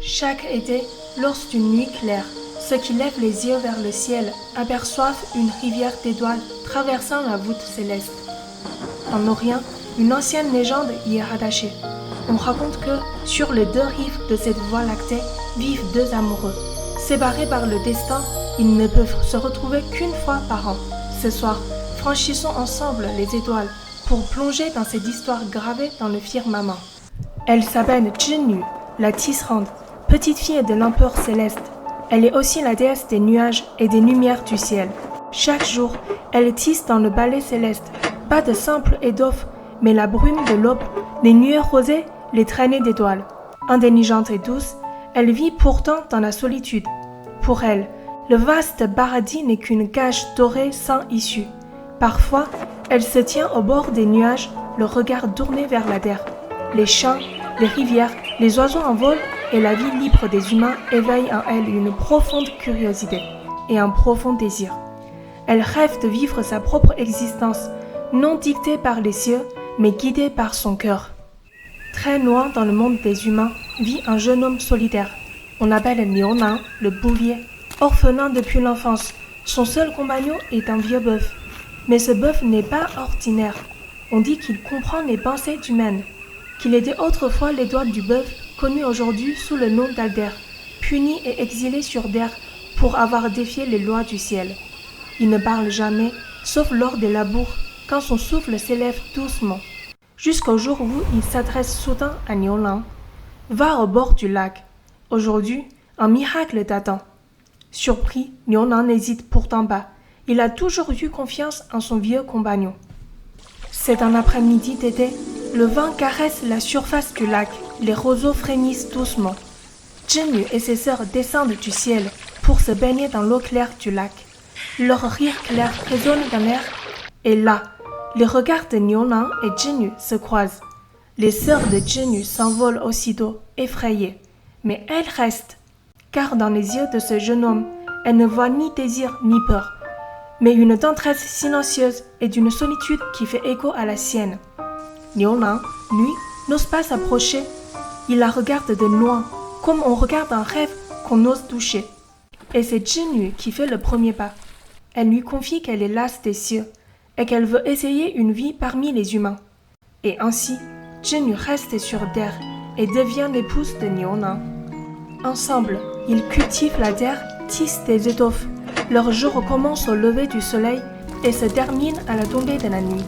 Chaque été, lorsqu'une nuit claire, ceux qui lèvent les yeux vers le ciel aperçoivent une rivière d'étoiles traversant la voûte céleste. En Orient, une ancienne légende y est rattachée. On raconte que, sur les deux rives de cette voie lactée, vivent deux amoureux. Séparés par le destin, ils ne peuvent se retrouver qu'une fois par an. Ce soir, franchissons ensemble les étoiles pour plonger dans cette histoire gravée dans le firmament. Elle s'appelle Zhinyu, la tisserande, petite fille de l'empereur céleste. Elle est aussi la déesse des nuages et des lumières du ciel. Chaque jour, elle tisse dans le balai céleste, pas de simple étoffe, mais la brume de l'aube, les nuées rosées, les traînées d'étoiles. Intelligente et douce, elle vit pourtant dans la solitude. Pour elle, le vaste paradis n'est qu'une cage dorée sans issue. Parfois, elle se tient au bord des nuages, le regard tourné vers la terre. Les champs, les rivières, les oiseaux en vol et la vie libre des humains éveillent en elle une profonde curiosité et un profond désir. Elle rêve de vivre sa propre existence, non dictée par les cieux, mais guidée par son cœur. Très loin dans le monde des humains vit un jeune homme solitaire. On l'appelle Liu Nan, le bouvier. Orphelin depuis l'enfance, son seul compagnon est un vieux bœuf. Mais ce bœuf n'est pas ordinaire. On dit qu'il comprend les pensées humaines, qu'il était autrefois l'étoile du bœuf, connu aujourd'hui sous le nom d'Alder, puni et exilé sur Terre pour avoir défié les lois du ciel. Il ne parle jamais, sauf lors des labours, quand son souffle s'élève doucement. Jusqu'au jour où il s'adresse soudain à Liu Nan. « Va au bord du lac. Aujourd'hui, un miracle t'attend. » Surpris, Liu Nan n'hésite pourtant pas. Il a toujours eu confiance en son vieux compagnon. C'est un après-midi d'été. Le vent caresse la surface du lac. Les roseaux frémissent doucement. Zhinyu et ses sœurs descendent du ciel pour se baigner dans l'eau claire du lac. Leur rire clair résonne dans l'air. Et là, les regards de Liu Nan et Zhinyu se croisent. Les sœurs de Zhinyu s'envolent aussitôt, effrayées. Mais elles restent, car dans les yeux de ce jeune homme, elles ne voient ni désir ni peur, mais une tendresse silencieuse et d'une solitude qui fait écho à la sienne. Liu Nan, lui, n'ose pas s'approcher. Il la regarde de loin, comme on regarde un rêve qu'on ose toucher. Et c'est Zhinyu qui fait le premier pas. Elle lui confie qu'elle est lasse des cieux et qu'elle veut essayer une vie parmi les humains. Et ainsi, Zhinyu reste sur terre et devient l'épouse de Liu Nan. Ensemble, ils cultivent la terre, tissent des étoffes. Leur jour commence au lever du soleil et se termine à la tombée de la nuit.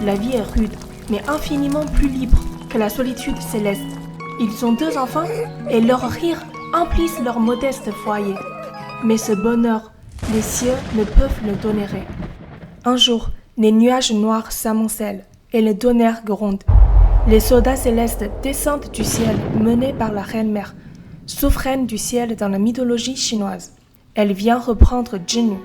La vie est rude, mais infiniment plus libre que la solitude céleste. Ils ont deux enfants et leurs rires emplissent leur modeste foyer. Mais ce bonheur, les cieux ne peuvent le tolérer. Un jour, les nuages noirs s'amoncellent et le tonnerre gronde. Les soldats célestes descendent du ciel menés par la reine-mère, souveraine du ciel dans la mythologie chinoise. Elle vient reprendre Zhinyu,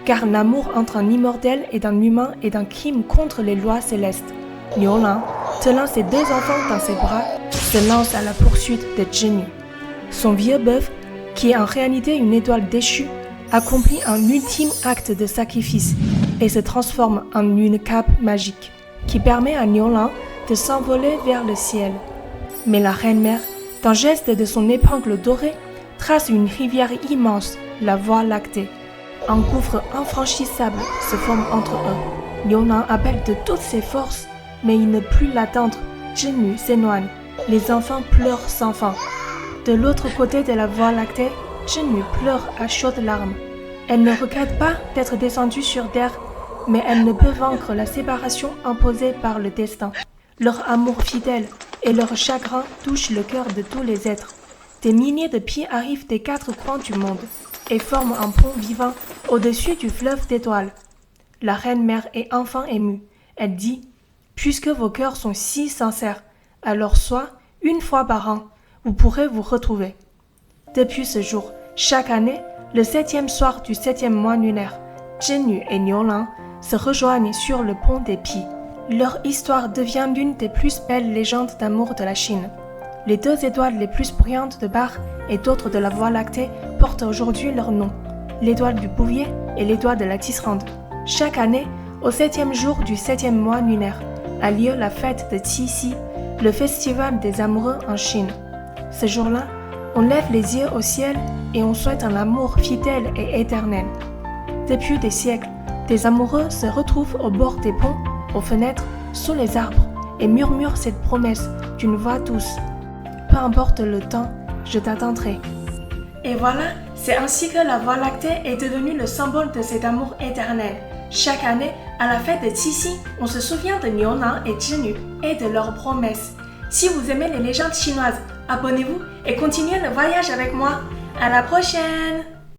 car l'amour entre un immortel et un humain est un crime contre les lois célestes. Liu Nan, tenant ses deux enfants dans ses bras, se lance à la poursuite de Zhinyu. Son vieux bœuf, qui est en réalité une étoile déchue, accomplit un ultime acte de sacrifice et se transforme en une cape magique qui permet à Liu Nan de s'envoler vers le ciel. Mais la reine-mère, d'un geste de son épingle dorée, trace une rivière immense, la voie lactée. Un gouffre infranchissable se forme entre eux. Liu Nan appelle de toutes ses forces, mais il ne peut plus l'attendre. Zhinyu s'éloigne. Les enfants pleurent sans fin. De l'autre côté de la voie lactée, Zhinyu pleure à chaudes larmes. Elle ne regrette pas d'être descendue sur terre, mais elle ne peut vaincre la séparation imposée par le destin. Leur amour fidèle et leur chagrin touchent le cœur de tous les êtres. Des milliers de pieds arrivent des quatre coins du monde et forment un pont vivant au-dessus du fleuve d'étoiles. La reine-mère est enfin émue. Elle dit « Puisque vos cœurs sont si sincères, alors soit, une fois par an, vous pourrez vous retrouver. » Depuis ce jour, chaque année, le 7e soir du 7e mois lunaire, Zhinyu et Liu Nan se rejoignent sur le pont des Pies. Leur histoire devient l'une des plus belles légendes d'amour de la Chine. Les deux étoiles les plus brillantes de part et d'autres de la Voie lactée portent aujourd'hui leur nom, l'étoile du bouvier et l'étoile de la tisserande. Chaque année, au 7e jour du 7e mois lunaire, a lieu la fête de Qixi, le festival des amoureux en Chine. Ce jour-là, On lève les yeux au ciel et on souhaite un amour fidèle et éternel. Depuis des siècles, des amoureux se retrouvent au bord des ponts, aux fenêtres, sous les arbres et murmurent cette promesse d'une voix douce. Peu importe le temps, je t'attendrai. Et voilà, c'est ainsi que la Voie lactée est devenue le symbole de cet amour éternel. Chaque année, à la fête de Qixi, on se souvient de Niunan et Zhinu et de leurs promesses. Si vous aimez les légendes chinoises, abonnez-vous et continuez le voyage avec moi. À la prochaine!